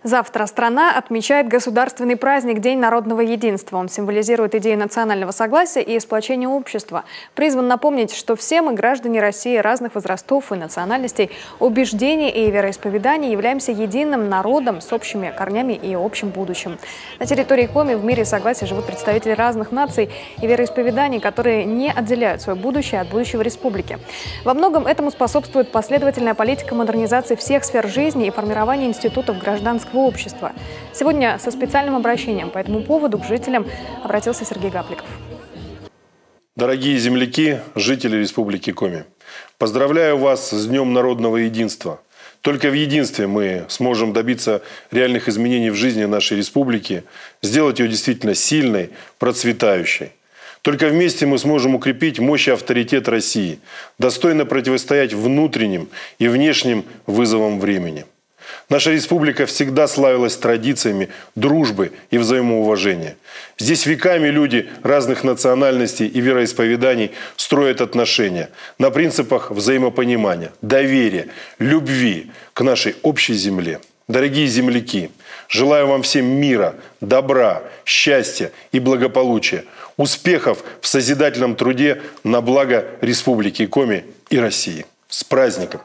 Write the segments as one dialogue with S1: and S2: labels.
S1: Завтра страна отмечает государственный праздник День народного единства. Он символизирует идею национального согласия и сплочения общества. Призван напомнить, что все мы, граждане России разных возрастов и национальностей, убеждений и вероисповеданий, являемся единым народом с общими корнями и общим будущим. На территории Коми в мире согласия живут представители разных наций и вероисповеданий, которые не отделяют свое будущее от будущего республики. Во многом этому способствует последовательная политика модернизации всех сфер жизни и формирования институтов гражданского общества. Сегодня со специальным обращением по этому поводу к жителям обратился Сергей Гапликов.
S2: Дорогие земляки, жители Республики Коми, поздравляю вас с Днем народного единства. Только в единстве мы сможем добиться реальных изменений в жизни нашей республики, сделать ее действительно сильной, процветающей. Только вместе мы сможем укрепить мощь и авторитет России, достойно противостоять внутренним и внешним вызовам времени. Наша республика всегда славилась традициями дружбы и взаимоуважения. Здесь веками люди разных национальностей и вероисповеданий строят отношения на принципах взаимопонимания, доверия, любви к нашей общей земле. Дорогие земляки, желаю вам всем мира, добра, счастья и благополучия, успехов в созидательном труде на благо Республики Коми и России. С праздником!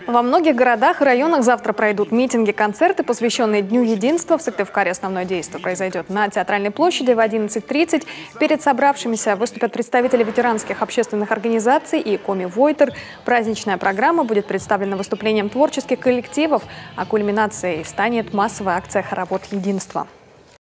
S1: Во многих городах и районах завтра пройдут митинги, концерты, посвященные Дню единства. В Сыктывкаре основное действие произойдет на Театральной площади в 11:30. Перед собравшимися выступят представители ветеранских общественных организаций и Коми Войтер. Праздничная программа будет представлена выступлением творческих коллективов, а кульминацией станет массовая акция хоровод единства.